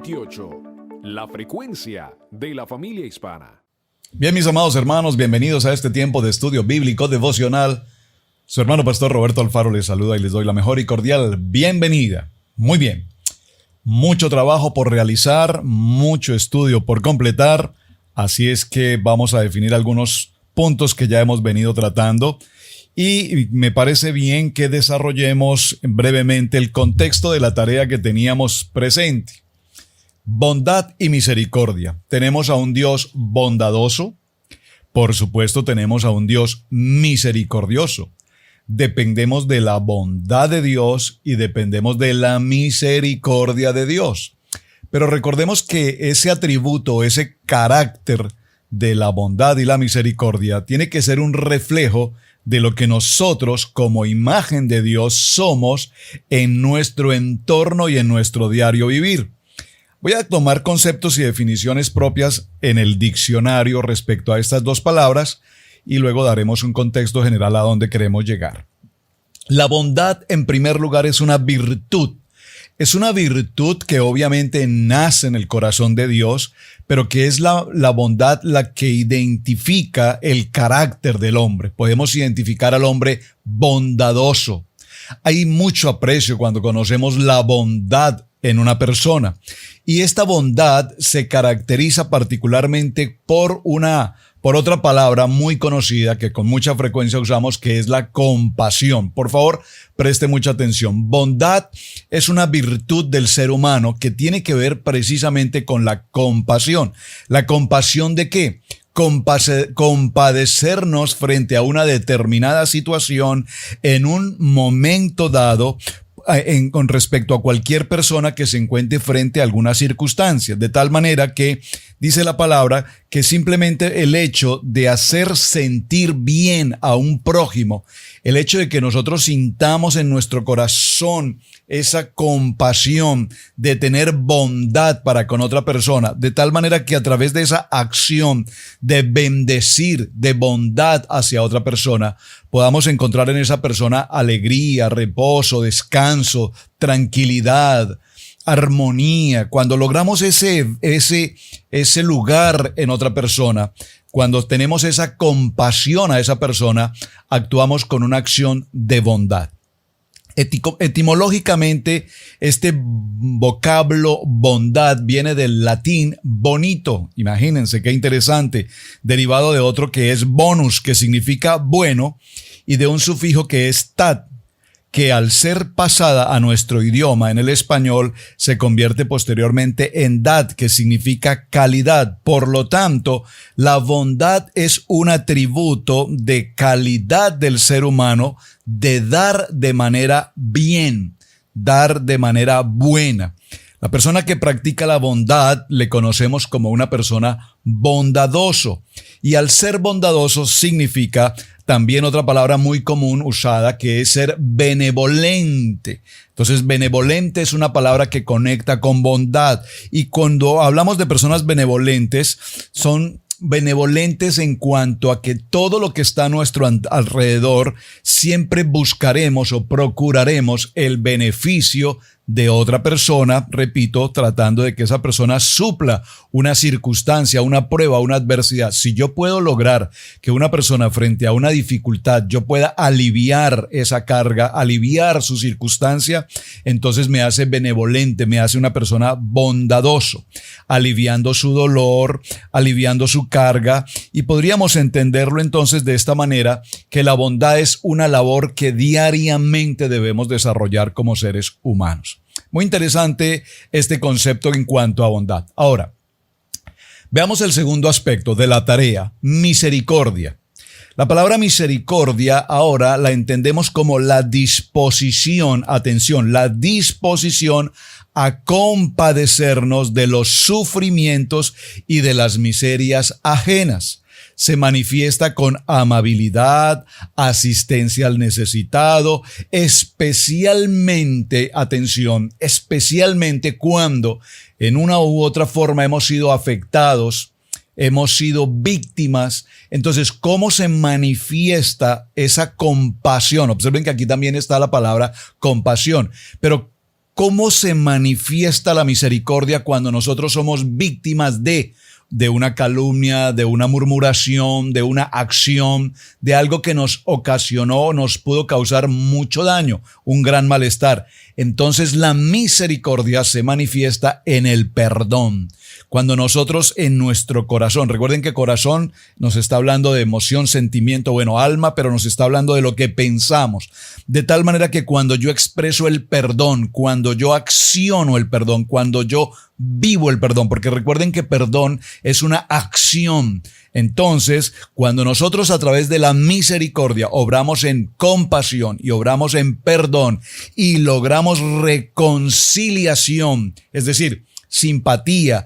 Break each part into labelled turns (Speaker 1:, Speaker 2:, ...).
Speaker 1: 28, la frecuencia de la familia hispana.
Speaker 2: Bien, mis amados hermanos, bienvenidos a este tiempo de estudio bíblico devocional. Su hermano pastor Roberto Alfaro les saluda y les doy la mejor y cordial bienvenida. Muy bien, mucho trabajo por realizar, mucho estudio por completar, así es que vamos a definir algunos puntos que ya hemos venido tratando. Y me parece bien que desarrollemos brevemente el contexto de la tarea que teníamos presente. Bondad y misericordia. Tenemos a un Dios bondadoso. Por supuesto, tenemos a un Dios misericordioso. Dependemos de la bondad de Dios y dependemos de la misericordia de Dios. Pero recordemos que ese atributo, ese carácter de la bondad y la misericordia tiene que ser un reflejo de lo que nosotros como imagen de Dios somos en nuestro entorno y en nuestro diario vivir. Voy a tomar conceptos y definiciones propias en el diccionario respecto a estas dos palabras y luego daremos un contexto general a donde queremos llegar. La bondad, en primer lugar, es una virtud. Es una virtud que obviamente nace en el corazón de Dios, pero que es la bondad la que identifica el carácter del hombre. Podemos identificar al hombre bondadoso. Hay mucho aprecio cuando conocemos la bondad en una persona. Y esta bondad se caracteriza particularmente por otra palabra muy conocida que con mucha frecuencia usamos, que es la compasión. Por favor, preste mucha atención. Bondad es una virtud del ser humano que tiene que ver precisamente con la compasión. ¿La compasión de qué? Compadecernos frente a una determinada situación en un momento dado, con respecto a cualquier persona que se encuentre frente a alguna circunstancia, de tal manera que dice la palabra que simplemente el hecho de hacer sentir bien a un prójimo, el hecho de que nosotros sintamos en nuestro corazón esa compasión de tener bondad para con otra persona, de tal manera que a través de esa acción de bendecir, de bondad hacia otra persona, podamos encontrar en esa persona alegría, reposo, descanso, tranquilidad, armonía. Cuando logramos ese lugar en otra persona, cuando tenemos esa compasión a esa persona, actuamos con una acción de bondad. Etimológicamente, este vocablo bondad viene del latín bonito. Imagínense qué interesante, derivado de otro que es bonus, que significa bueno, y de un sufijo que es tat, que al ser pasada a nuestro idioma en el español se convierte posteriormente en dat, que significa calidad. Por lo tanto, la bondad es un atributo de calidad del ser humano, de dar de manera bien, dar de manera buena. La persona que practica la bondad le conocemos como una persona bondadoso, y al ser bondadoso significa también otra palabra muy común usada, que es ser benevolente. Entonces, benevolente es una palabra que conecta con bondad. Y cuando hablamos de personas benevolentes, son benevolentes en cuanto a que todo lo que está a nuestro alrededor siempre buscaremos o procuraremos el beneficio de otra persona, repito, tratando de que esa persona supla una circunstancia, una prueba, una adversidad. Si yo puedo lograr que una persona frente a una dificultad, yo pueda aliviar esa carga, aliviar su circunstancia, entonces me hace benevolente, me hace una persona bondadoso, aliviando su dolor, aliviando su carga. Y podríamos entenderlo entonces de esta manera, que la bondad es una labor que diariamente debemos desarrollar como seres humanos. Muy interesante este concepto en cuanto a bondad. Ahora, veamos el segundo aspecto de la tarea, misericordia. La palabra misericordia ahora la entendemos como la disposición, atención, la disposición a compadecernos de los sufrimientos y de las miserias ajenas. Se manifiesta con amabilidad, asistencia al necesitado, especialmente, atención, especialmente cuando en una u otra forma hemos sido afectados, hemos sido víctimas. Entonces, ¿cómo se manifiesta esa compasión? Observen que aquí también está la palabra compasión, pero ¿Cómo se manifiesta la misericordia cuando nosotros somos víctimas de una calumnia, de una murmuración, de una acción, de algo que nos ocasionó, nos pudo causar mucho daño, un gran malestar? Entonces la misericordia se manifiesta en el perdón. Cuando nosotros en nuestro corazón, recuerden que corazón nos está hablando de emoción, sentimiento, alma, pero nos está hablando de lo que pensamos. De tal manera que cuando yo expreso el perdón, cuando yo acciono el perdón, cuando yo vivo el perdón, porque recuerden que perdón es una acción. Entonces, cuando nosotros a través de la misericordia obramos en compasión y obramos en perdón y logramos reconciliación, es decir, simpatía,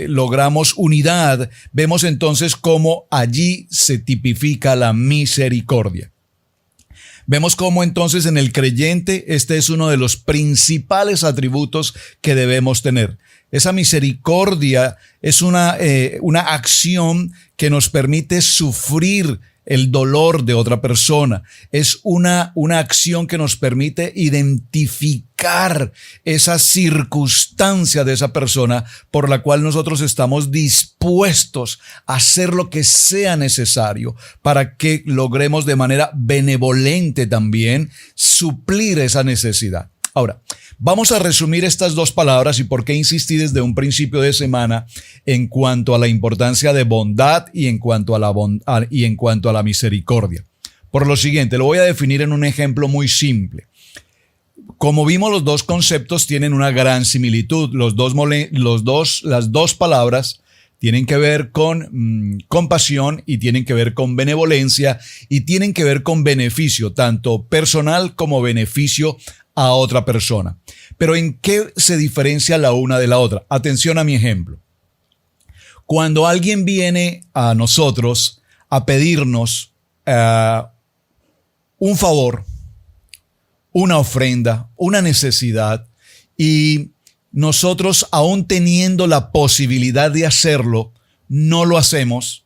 Speaker 2: logramos unidad, vemos entonces cómo allí se tipifica la misericordia. Vemos cómo entonces en el creyente este es uno de los principales atributos que debemos tener. Esa misericordia es una acción que nos permite sufrir el dolor de otra persona. Es una acción que nos permite identificar esa circunstancia de esa persona por la cual nosotros estamos dispuestos a hacer lo que sea necesario para que logremos de manera benevolente también suplir esa necesidad. Ahora, vamos a resumir estas dos palabras y por qué insistí desde un principio de semana en cuanto a la importancia de bondad y en cuanto a la misericordia. Por lo siguiente, lo voy a definir en un ejemplo muy simple. Como vimos, los dos conceptos tienen una gran similitud. Las dos palabras tienen que ver con compasión y tienen que ver con benevolencia y tienen que ver con beneficio, tanto personal como beneficio a otra persona. Pero ¿en qué se diferencia la una de la otra? Atención a mi ejemplo. Cuando alguien viene a nosotros a pedirnos un favor, una ofrenda, una necesidad, y nosotros, aún teniendo la posibilidad de hacerlo, no lo hacemos,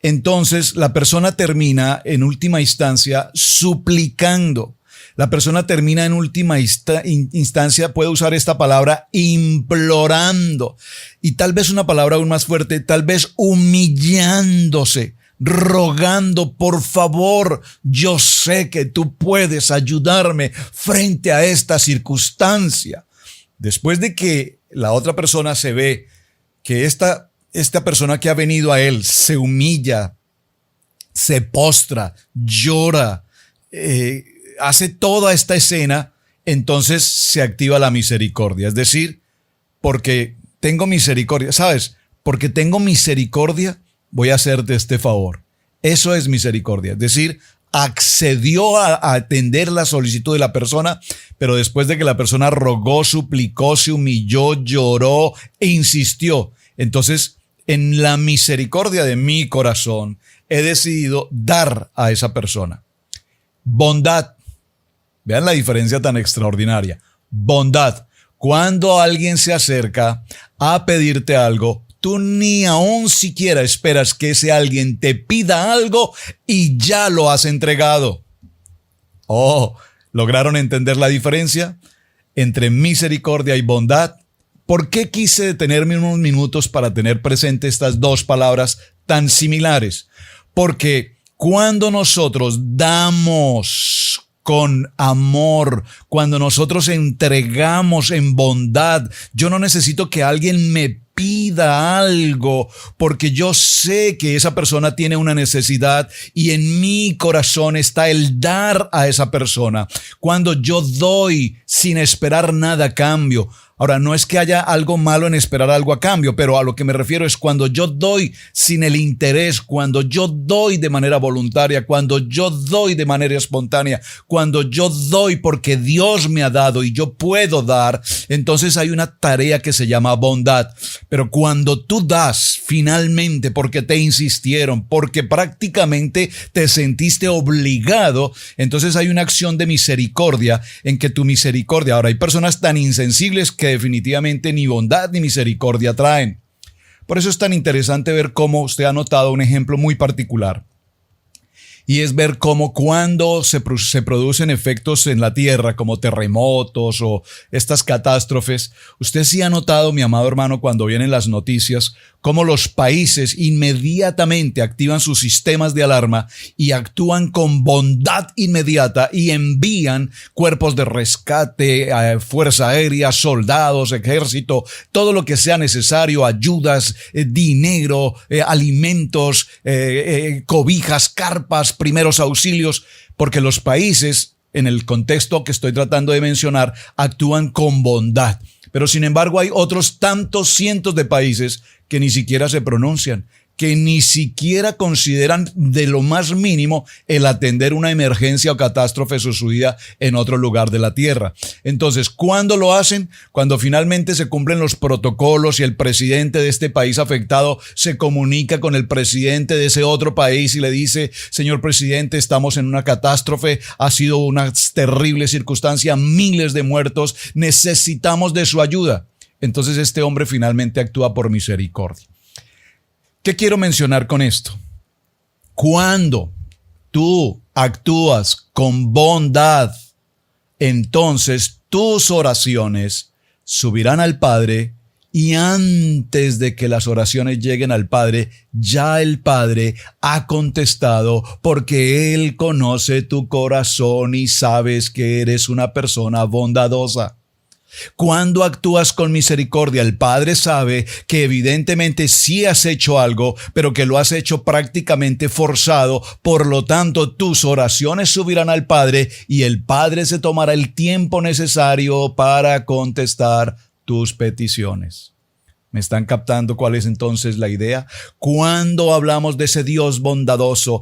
Speaker 2: entonces la persona termina en última instancia suplicando. La persona termina en última instancia, puede usar esta palabra, implorando. Y tal vez una palabra aún más fuerte, tal vez humillándose, rogando: por favor, yo sé que tú puedes ayudarme frente a esta circunstancia. Después de que la otra persona se ve que esta persona que ha venido a él se humilla, se postra, llora, hace toda esta escena, entonces se activa la misericordia. Es decir, porque tengo misericordia, ¿sabes? Porque tengo misericordia, voy a hacerte este favor. Eso es misericordia. Es decir, accedió a atender la solicitud de la persona, pero después de que la persona rogó, suplicó, se humilló, lloró e insistió, entonces en la misericordia de mi corazón he decidido dar a esa persona. Bondad. Vean la diferencia tan extraordinaria. Bondad. Cuando alguien se acerca a pedirte algo, tú ni aún siquiera esperas que ese alguien te pida algo y ya lo has entregado. Oh, ¿lograron entender la diferencia entre misericordia y bondad? ¿Por qué quise detenerme unos minutos para tener presente estas dos palabras tan similares? Porque cuando nosotros damos con amor, cuando nosotros entregamos en bondad, yo no necesito que alguien me pida algo, porque yo sé que esa persona tiene una necesidad y en mi corazón está el dar a esa persona. Cuando yo doy sin esperar nada a cambio. Ahora, no es que haya algo malo en esperar algo a cambio, pero a lo que me refiero es cuando yo doy sin el interés, cuando yo doy de manera voluntaria, cuando yo doy de manera espontánea, cuando yo doy porque Dios me ha dado y yo puedo dar, entonces hay una tarea que se llama bondad. Pero cuando tú das finalmente porque te insistieron, porque prácticamente te sentiste obligado, entonces hay una acción de misericordia en que tu misericordia, ahora hay personas tan insensibles que definitivamente ni bondad ni misericordia traen. Por eso es tan interesante ver cómo usted ha notado un ejemplo muy particular. y es ver cómo cuando se producen efectos en la tierra como terremotos o estas catástrofes, usted sí ha notado, mi amado hermano, cuando vienen las noticias, cómo los países inmediatamente activan sus sistemas de alarma y actúan con bondad inmediata y envían cuerpos de rescate, fuerza aérea, soldados, ejército, todo lo que sea necesario, ayudas, dinero, alimentos, cobijas, carpas, primeros auxilios, porque los países, en el contexto que estoy tratando de mencionar, actúan con bondad. Pero sin embargo hay otros tantos cientos de países que ni siquiera se pronuncian, que ni siquiera consideran de lo más mínimo el atender una emergencia o catástrofe sucedida en otro lugar de la tierra. Entonces, ¿cuándo lo hacen? Cuando finalmente se cumplen los protocolos y el presidente de este país afectado se comunica con el presidente de ese otro país y le dice: señor presidente, estamos en una catástrofe, ha sido una terrible circunstancia, miles de muertos, necesitamos de su ayuda. Entonces este hombre finalmente actúa por misericordia. ¿Qué quiero mencionar con esto? Cuando tú actúas con bondad, entonces tus oraciones subirán al Padre, y antes de que las oraciones lleguen al Padre, ya el Padre ha contestado, porque Él conoce tu corazón y sabes que eres una persona bondadosa. Cuando actúas con misericordia, el Padre sabe que evidentemente sí has hecho algo, pero que lo has hecho prácticamente forzado. Por lo tanto, tus oraciones subirán al Padre y el Padre se tomará el tiempo necesario para contestar tus peticiones. ¿Me están captando cuál es entonces la idea? Cuando hablamos de ese Dios bondadoso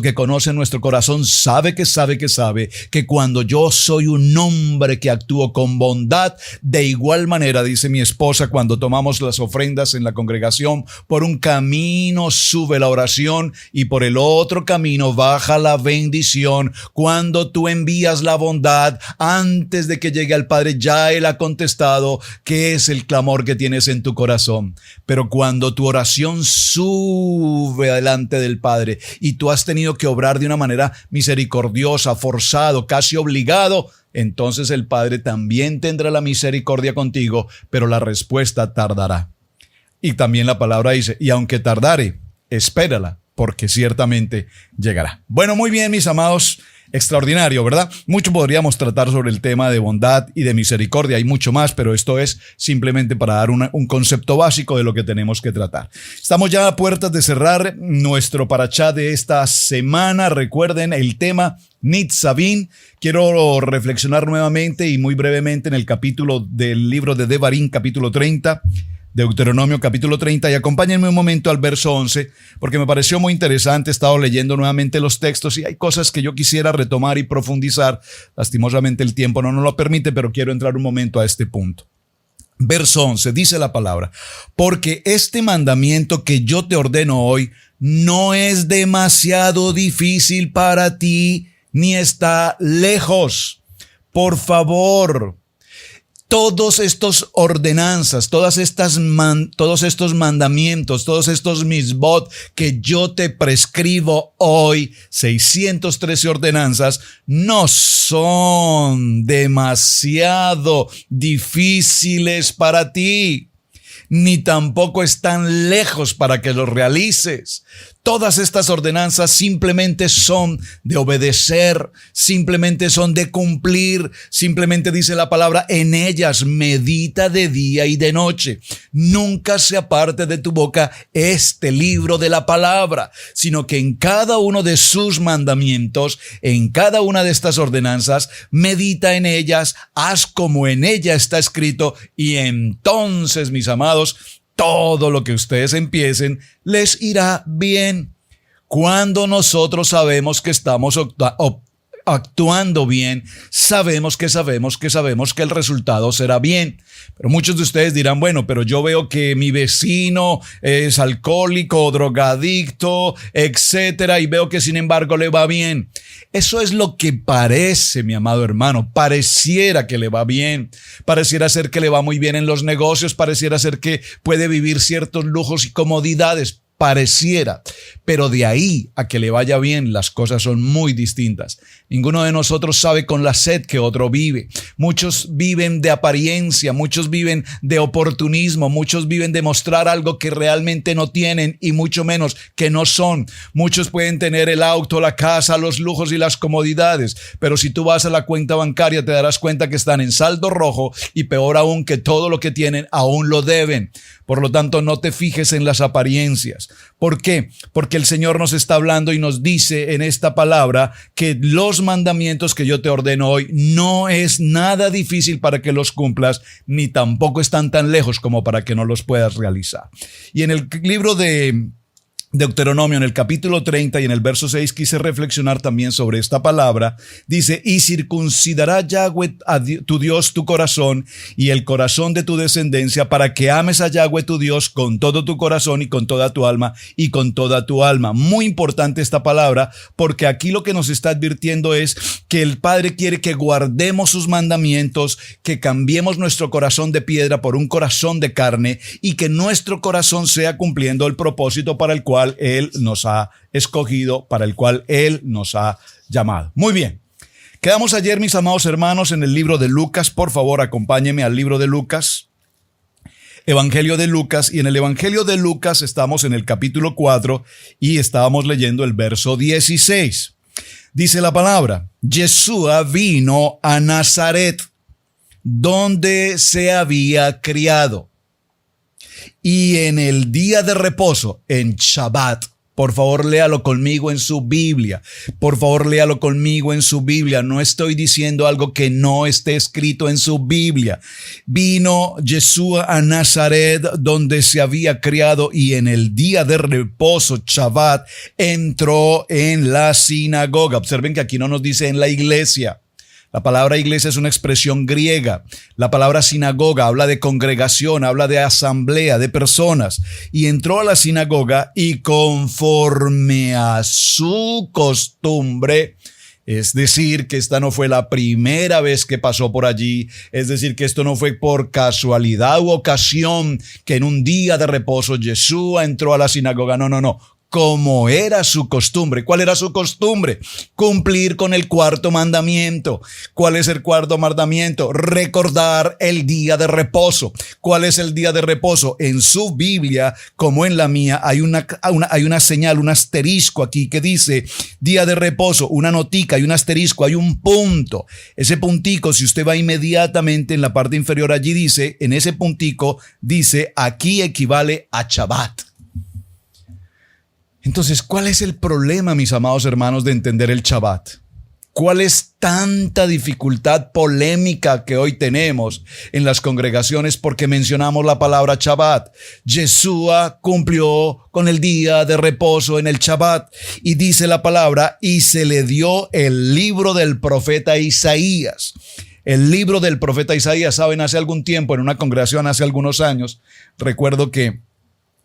Speaker 2: que conoce nuestro corazón, sabe que cuando yo soy un hombre que actúo con bondad, de igual manera, dice mi esposa, cuando tomamos las ofrendas en la congregación, por un camino sube la oración y por el otro camino baja la bendición. Cuando tú envías la bondad, antes de que llegue al Padre, ya Él ha contestado, que es el clamor que tienes en tu corazón. Pero cuando tu oración sube delante del Padre y tú has tenido que obrar de una manera misericordiosa, forzado, casi obligado, entonces el Padre también tendrá la misericordia contigo, pero la respuesta tardará. Y también la palabra dice: y aunque tardare, espérala, porque ciertamente llegará. Bueno, muy bien, mis amados. Extraordinario, ¿verdad? Mucho podríamos tratar sobre el tema de bondad y de misericordia. Hay mucho más, pero esto es simplemente para dar un concepto básico de lo que tenemos que tratar. Estamos ya a puertas de cerrar nuestro parashá de esta semana. Recuerden el tema Nitzavim. Quiero reflexionar nuevamente y muy brevemente en el capítulo del libro de Devarim, capítulo 30. Deuteronomio capítulo 30, y acompáñenme un momento al verso 11, porque me pareció muy interesante. He estado leyendo nuevamente los textos y hay cosas que yo quisiera retomar y profundizar. Lastimosamente el tiempo no nos lo permite, pero quiero entrar un momento a este punto. Verso 11, dice la palabra: porque este mandamiento que yo te ordeno hoy no es demasiado difícil para ti, ni está lejos. Por favor, todos estos ordenanzas, todos estos mandamientos, todos estos misbot que yo te prescribo hoy, 613 ordenanzas, no son demasiado difíciles para ti, ni tampoco están lejos para que los realices. Todas estas ordenanzas simplemente son de obedecer, simplemente son de cumplir, simplemente dice la palabra: en ellas medita de día y de noche. Nunca se aparte de tu boca este libro de la palabra, sino que en cada uno de sus mandamientos, en cada una de estas ordenanzas, medita en ellas, haz como en ella está escrito, y entonces, mis amados, todo lo que ustedes empiecen les irá bien. Cuando nosotros sabemos que estamos actuando bien, sabemos que el resultado será bien. Pero muchos de ustedes dirán: bueno, pero yo veo que mi vecino es alcohólico, drogadicto, etcétera, y veo que sin embargo le va bien. Eso es lo que parece, mi amado hermano. Pareciera que le va bien, pareciera ser que le va muy bien en los negocios, pareciera ser que puede vivir ciertos lujos y comodidades. pareciera, pero de ahí a que le vaya bien, las cosas son muy distintas. Ninguno de nosotros sabe con la sed que otro vive. Muchos viven de apariencia, muchos viven de oportunismo, muchos viven de mostrar algo que realmente no tienen y mucho menos que no son. Muchos pueden tener el auto, la casa, los lujos y las comodidades, pero si tú vas a la cuenta bancaria te darás cuenta que están en saldo rojo y peor aún que todo lo que tienen aún lo deben. Por lo tanto, no te fijes en las apariencias. ¿Por qué? Porque el Señor nos está hablando y nos dice en esta palabra que los mandamientos que yo te ordeno hoy no es nada difícil para que los cumplas, ni tampoco están tan lejos como para que no los puedas realizar. Y en el libro de Deuteronomio, en el capítulo 30 y en el verso 6, quise reflexionar también sobre esta palabra. Dice, y circuncidará Yahweh tu Dios tu corazón y el corazón de tu descendencia para que ames a Yahweh tu Dios con todo tu corazón y con toda tu alma y con toda tu alma. Muy importante esta palabra porque aquí lo que nos está advirtiendo es que el Padre quiere que guardemos sus mandamientos, que cambiemos nuestro corazón de piedra por un corazón de carne y que nuestro corazón sea cumpliendo el propósito para el cual Él nos ha escogido, para el cual Él nos ha llamado. Muy bien. Quedamos ayer, mis amados hermanos, en el libro de Lucas. Por favor, acompáñenme al libro de Lucas. Evangelio de Lucas. Y en el Evangelio de Lucas estamos en el capítulo 4 y estábamos leyendo el verso 16. Dice la palabra, Yeshua vino a Nazaret, donde se había criado. Y en el día de reposo, en Shabbat, por favor léalo conmigo en su Biblia, por favor léalo conmigo en su Biblia, no estoy diciendo algo que no esté escrito en su Biblia. Vino Yeshua a Nazaret donde se había criado y en el día de reposo, Shabbat, entró en la sinagoga. Observen que aquí no nos dice en la iglesia. La palabra iglesia es una expresión griega. La palabra sinagoga habla de congregación, habla de asamblea, de personas. Y entró a la sinagoga y conforme a su costumbre, es decir, que esta no fue la primera vez que pasó por allí, es decir, que esto no fue por casualidad u ocasión que en un día de reposo Yeshua entró a la sinagoga. No. Como era su costumbre. ¿Cuál era su costumbre? Cumplir con el cuarto mandamiento. ¿Cuál es el cuarto mandamiento? Recordar el día de reposo. ¿Cuál es el día de reposo? En su Biblia, como en la mía, hay una señal, un asterisco aquí que dice día de reposo, una notica, hay un asterisco, hay un punto. Ese puntico, si usted va inmediatamente en la parte inferior, allí dice, en ese puntico, dice, aquí equivale a Shabbat. Entonces, ¿cuál es el problema, mis amados hermanos, de entender el Shabbat? ¿Cuál es tanta dificultad polémica que hoy tenemos en las congregaciones porque mencionamos la palabra Shabbat? Yeshua cumplió con el día de reposo en el Shabbat y dice la palabra, y se le dio el libro del profeta Isaías. El libro del profeta Isaías, saben, hace algún tiempo en una congregación, hace algunos años, recuerdo que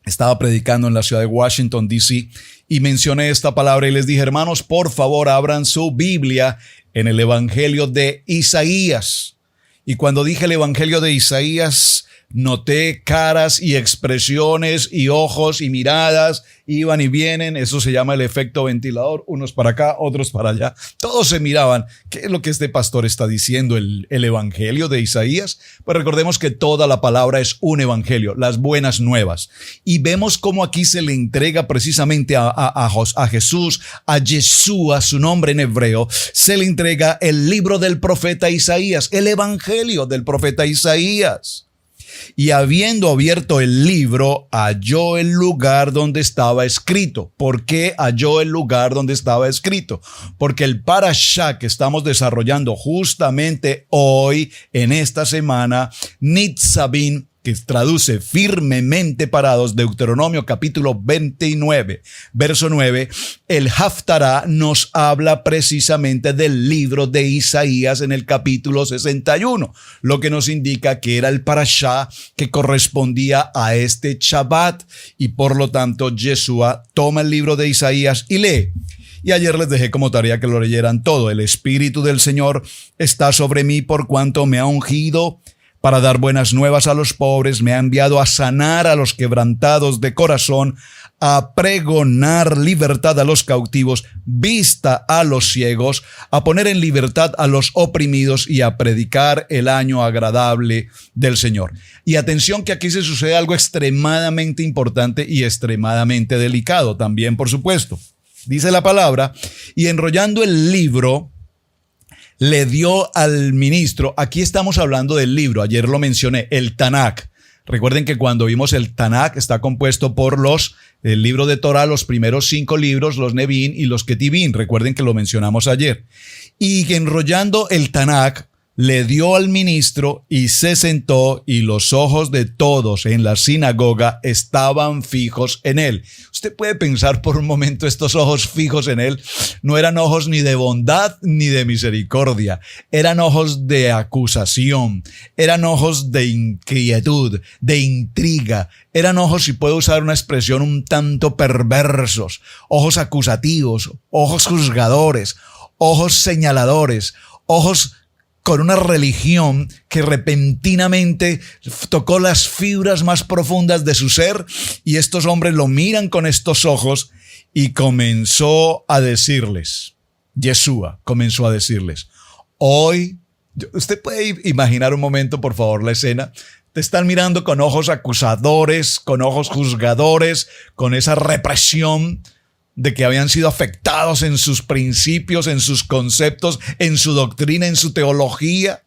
Speaker 2: estaba predicando en la ciudad de Washington, D.C. y mencioné esta palabra y les dije, hermanos, por favor, abran su Biblia en el Evangelio de Isaías. Y cuando dije el Evangelio de Isaías, noté caras y expresiones y ojos y miradas, iban y vienen. Eso se llama el efecto ventilador, unos para acá, otros para allá. Todos se miraban. ¿Qué es lo que este pastor está diciendo? ¿El Evangelio de Isaías? Pues recordemos que toda la palabra es un evangelio, las buenas nuevas. Y vemos cómo aquí se le entrega precisamente a Jesús, a Yeshua, su nombre en hebreo, se le entrega el libro del profeta Isaías, el Evangelio del profeta Isaías. Y habiendo abierto el libro, halló el lugar donde estaba escrito. ¿Por qué halló el lugar donde estaba escrito? Porque el parashá que estamos desarrollando justamente hoy, en esta semana, Nitzavim, que traduce firmemente parados, Deuteronomio capítulo 29, verso 9, el Haftará nos habla precisamente del libro de Isaías en el capítulo 61, lo que nos indica que era el parashá que correspondía a este Shabbat y por lo tanto Yeshua toma el libro de Isaías y lee. Y ayer les dejé como tarea que lo leyeran todo. El Espíritu del Señor está sobre mí por cuanto me ha ungido para dar buenas nuevas a los pobres, me ha enviado a sanar a los quebrantados de corazón, a pregonar libertad a los cautivos, vista a los ciegos, a poner en libertad a los oprimidos y a predicar el año agradable del Señor. Y atención que aquí se sucede algo extremadamente importante y extremadamente delicado también, por supuesto. Dice la palabra, y enrollando el libro, le dio al ministro. Aquí estamos hablando del libro, ayer lo mencioné, el Tanakh. Recuerden que cuando vimos el Tanakh está compuesto por el libro de Torah, los primeros 5 libros, los Nevi'im y los Ketuvim. Recuerden que lo mencionamos ayer. Y enrollando el Tanakh, le dio al ministro y se sentó, y los ojos de todos en la sinagoga estaban fijos en él. Usted puede pensar por un momento, estos ojos fijos en él no eran ojos ni de bondad ni de misericordia, eran ojos de acusación, eran ojos de inquietud, de intriga, eran ojos, si puedo usar una expresión, un tanto perversos, ojos acusativos, ojos juzgadores, ojos señaladores, ojos con una religión que repentinamente tocó las fibras más profundas de su ser, y estos hombres lo miran con estos ojos y comenzó a decirles, Yeshua comenzó a decirles, hoy, usted puede imaginar un momento, por favor, la escena. Te están mirando con ojos acusadores, con ojos juzgadores, con esa represión de que habían sido afectados en sus principios, en sus conceptos, en su doctrina, en su teología.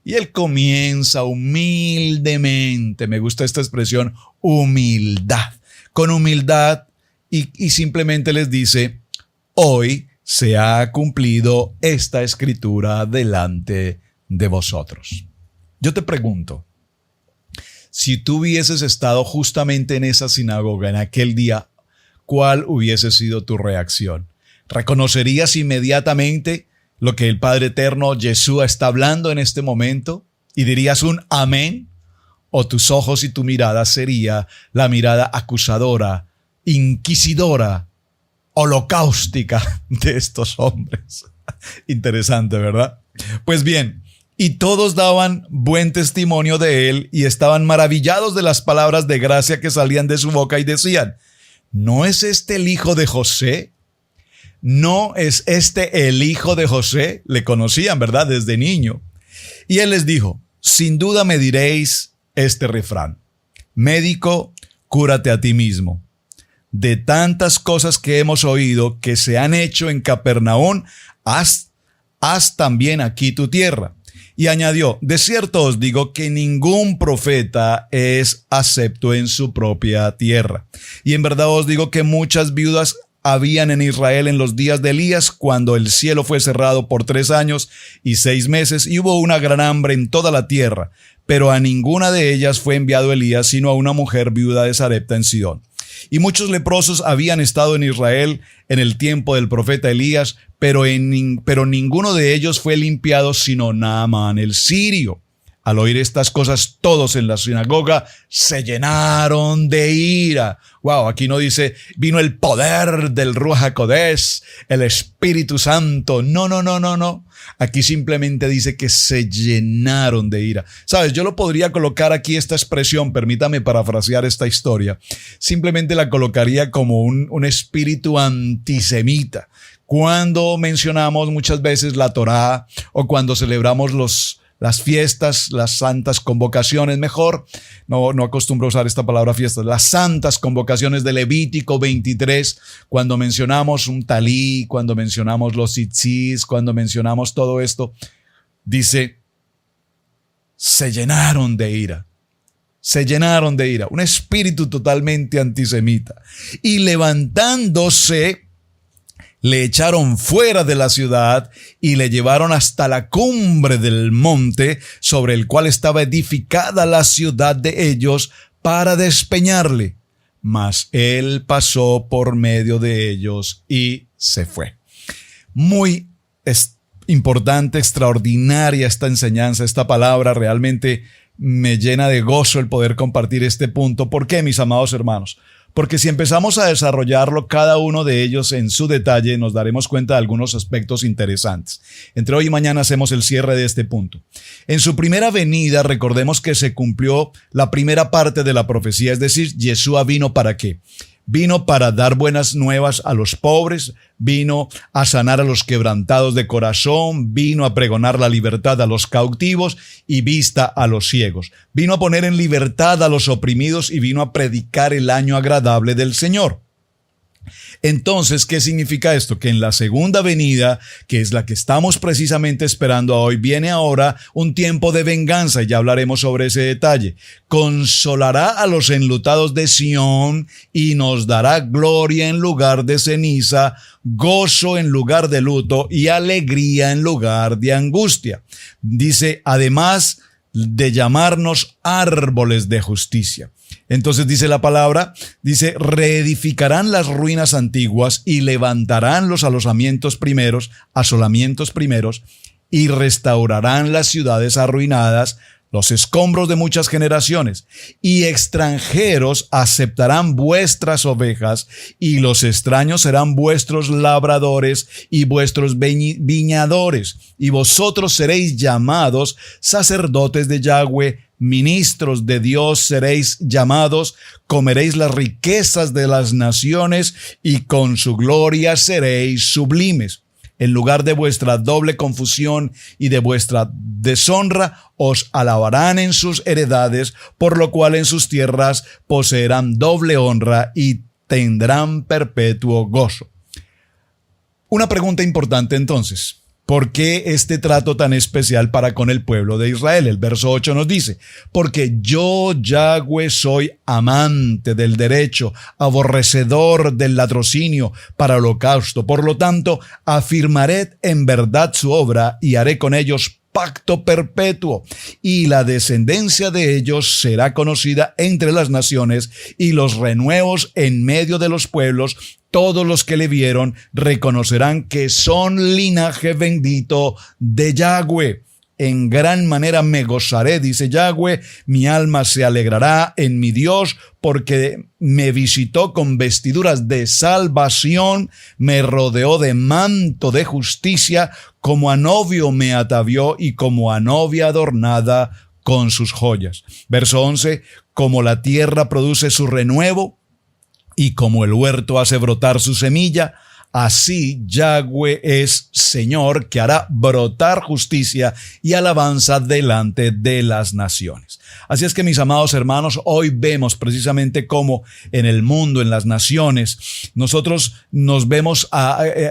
Speaker 2: Y él comienza humildemente, me gusta esta expresión, humildad, con humildad, y simplemente les dice, hoy se ha cumplido esta escritura delante de vosotros. Yo te pregunto, si tú hubieses estado justamente en esa sinagoga en aquel día, ¿cuál hubiese sido tu reacción? ¿Reconocerías inmediatamente lo que el Padre Eterno, Yeshua, está hablando en este momento? ¿Y dirías un amén? ¿O tus ojos y tu mirada sería la mirada acusadora, inquisidora, holocaustica de estos hombres? Interesante, ¿verdad? Pues bien, y todos daban buen testimonio de él y estaban maravillados de las palabras de gracia que salían de su boca y decían, ¿no es este el hijo de José? ¿No es este el hijo de José? Le conocían, ¿verdad? Desde niño. Y él les dijo, sin duda me diréis este refrán, médico, cúrate a ti mismo. De tantas cosas que hemos oído que se han hecho en Capernaum, haz también aquí tu tierra. Y añadió, de cierto os digo que ningún profeta es acepto en su propia tierra. Y en verdad os digo que muchas viudas habían en Israel en los días de Elías, cuando el cielo fue cerrado por 3 años y 6 meses, y hubo una gran hambre en toda la tierra. Pero a ninguna de ellas fue enviado Elías, sino a una mujer viuda de Sarepta en Sidón. Y muchos leprosos habían estado en Israel en el tiempo del profeta Elías, pero ninguno de ellos fue limpiado sino Naamán el sirio. Al oír estas cosas, todos en la sinagoga se llenaron de ira. Wow, aquí no dice, vino el poder del Ruach HaKodesh, el Espíritu Santo. No. Aquí simplemente dice que se llenaron de ira. Sabes, yo lo podría colocar aquí esta expresión, permítame parafrasear esta historia. Simplemente la colocaría como un espíritu antisemita. Cuando mencionamos muchas veces la Torá o cuando celebramos las fiestas, las santas convocaciones, mejor, no acostumbro a usar esta palabra fiestas, las santas convocaciones de Levítico 23, cuando mencionamos un talí, cuando mencionamos los tzitzis, cuando mencionamos todo esto, dice, se llenaron de ira, un espíritu totalmente antisemita, y levantándose, le echaron fuera de la ciudad y le llevaron hasta la cumbre del monte sobre el cual estaba edificada la ciudad de ellos para despeñarle. Mas él pasó por medio de ellos y se fue. Muy importante, extraordinaria esta enseñanza, esta palabra. Realmente me llena de gozo el poder compartir este punto. ¿Por qué, mis amados hermanos? Porque si empezamos a desarrollarlo cada uno de ellos en su detalle, nos daremos cuenta de algunos aspectos interesantes. Entre hoy y mañana hacemos el cierre de este punto. En su primera venida, recordemos que se cumplió la primera parte de la profecía, es decir, Yeshua vino ¿para qué? Vino para dar buenas nuevas a los pobres, vino a sanar a los quebrantados de corazón, vino a pregonar la libertad a los cautivos y vista a los ciegos. Vino a poner en libertad a los oprimidos y vino a predicar el año agradable del Señor. Entonces, ¿qué significa esto? Que en la segunda venida, que es la que estamos precisamente esperando hoy, viene ahora un tiempo de venganza, y ya hablaremos sobre ese detalle. Consolará a los enlutados de Sión y nos dará gloria en lugar de ceniza, gozo en lugar de luto y alegría en lugar de angustia. Dice, además de llamarnos árboles de justicia. Entonces dice la palabra, dice, reedificarán las ruinas antiguas y levantarán los asolamientos primeros y restaurarán las ciudades arruinadas, los escombros de muchas generaciones, y extranjeros aceptarán vuestras ovejas, y los extraños serán vuestros labradores y vuestros viñadores, y vosotros seréis llamados sacerdotes de Yahweh, ministros de Dios seréis llamados, comeréis las riquezas de las naciones, y con su gloria seréis sublimes. En lugar de vuestra doble confusión y de vuestra deshonra, os alabarán en sus heredades, por lo cual en sus tierras poseerán doble honra y tendrán perpetuo gozo. Una pregunta importante entonces. ¿Por qué este trato tan especial para con el pueblo de Israel? El verso 8 nos dice, porque yo, Yahweh, soy amante del derecho, aborrecedor del latrocinio para holocausto. Por lo tanto, afirmaré en verdad su obra y haré con ellos pacto perpetuo, y la descendencia de ellos será conocida entre las naciones, y los renuevos en medio de los pueblos. Todos los que le vieron reconocerán que son linaje bendito de Yahweh. En gran manera me gozaré, dice Yahweh, mi alma se alegrará en mi Dios, porque me visitó con vestiduras de salvación, me rodeó de manto de justicia, como a novio me atavió y como a novia adornada con sus joyas. Verso 11, como la tierra produce su renuevo, y como el huerto hace brotar su semilla, así Yahweh es Señor, que hará brotar justicia y alabanza delante de las naciones. Así es que, mis amados hermanos, hoy vemos precisamente cómo en el mundo, en las naciones, nosotros nos vemos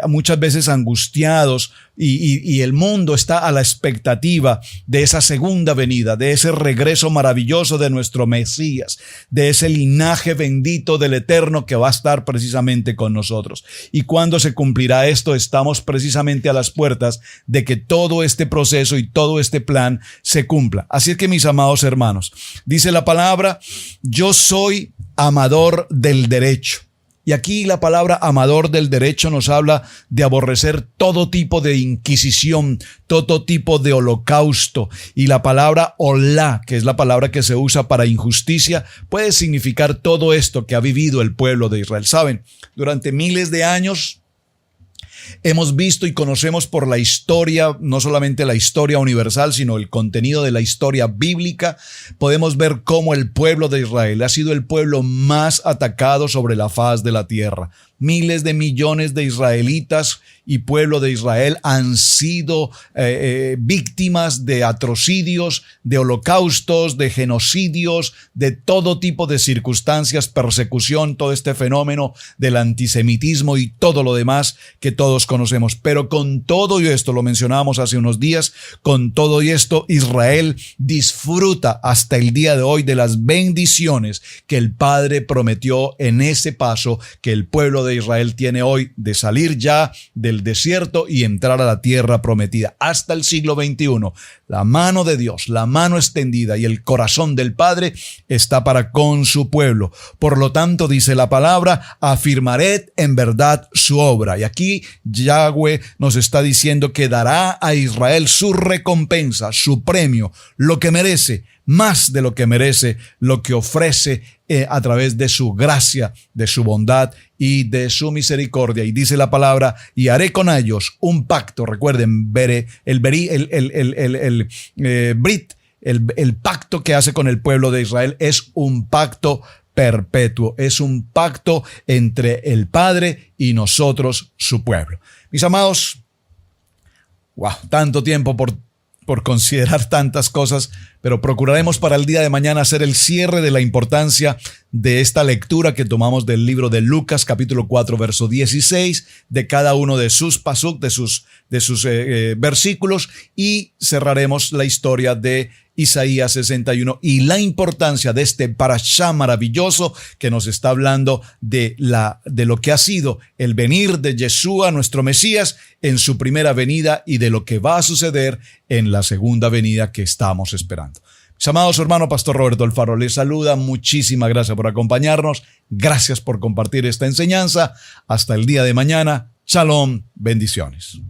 Speaker 2: muchas veces angustiados, y el mundo está a la expectativa de esa segunda venida, de ese regreso maravilloso de nuestro Mesías, de ese linaje bendito del Eterno que va a estar precisamente con nosotros. Y cuando se cumplirá esto, estamos precisamente a las puertas de que todo este proceso y todo este plan se cumpla. Así es que, mis amados hermanos, dice la palabra, yo soy amador del derecho. Y aquí la palabra amador del derecho nos habla de aborrecer todo tipo de inquisición, todo tipo de holocausto. Y la palabra olá, que es la palabra que se usa para injusticia, puede significar todo esto que ha vivido el pueblo de Israel. Saben, durante miles de años hemos visto y conocemos por la historia, no solamente la historia universal, sino el contenido de la historia bíblica. Podemos ver cómo el pueblo de Israel ha sido el pueblo más atacado sobre la faz de la tierra. Miles de millones de israelitas y pueblo de Israel han sido víctimas de atrocidios, de holocaustos, de genocidios, de todo tipo de circunstancias, persecución, todo este fenómeno del antisemitismo y todo lo demás que todos conocemos. Pero con todo y esto, lo mencionábamos hace unos días, con todo y esto, Israel disfruta hasta el día de hoy de las bendiciones que el Padre prometió en ese paso que el pueblo de Israel tiene hoy de salir ya del desierto y entrar a la tierra prometida. Hasta el siglo XXI, la mano de Dios, la mano extendida y el corazón del Padre está para con su pueblo. Por lo tanto, dice la palabra, afirmaré en verdad su obra. Y aquí Yahweh nos está diciendo que dará a Israel su recompensa, su premio, lo que merece, más de lo que merece, lo que ofrece a través de su gracia, de su bondad y de su misericordia. Y dice la palabra, y haré con ellos un pacto. Recuerden, el pacto que hace con el pueblo de Israel es un pacto perpetuo. Es un pacto entre el Padre y nosotros, su pueblo. Mis amados, wow, tanto tiempo por considerar tantas cosas, pero procuraremos para el día de mañana hacer el cierre de la importancia de esta lectura que tomamos del libro de Lucas, capítulo 4, verso 16, de cada uno de sus pasuk, de sus versículos, y cerraremos la historia de Isaías 61 y la importancia de este parashá maravilloso que nos está hablando de lo que ha sido el venir de Yeshua, nuestro Mesías, en su primera venida y de lo que va a suceder en la segunda venida que estamos esperando. Mis amados, su hermano Pastor Roberto Alfaro les saluda. Muchísimas gracias por acompañarnos. Gracias por compartir esta enseñanza. Hasta el día de mañana. Shalom. Bendiciones.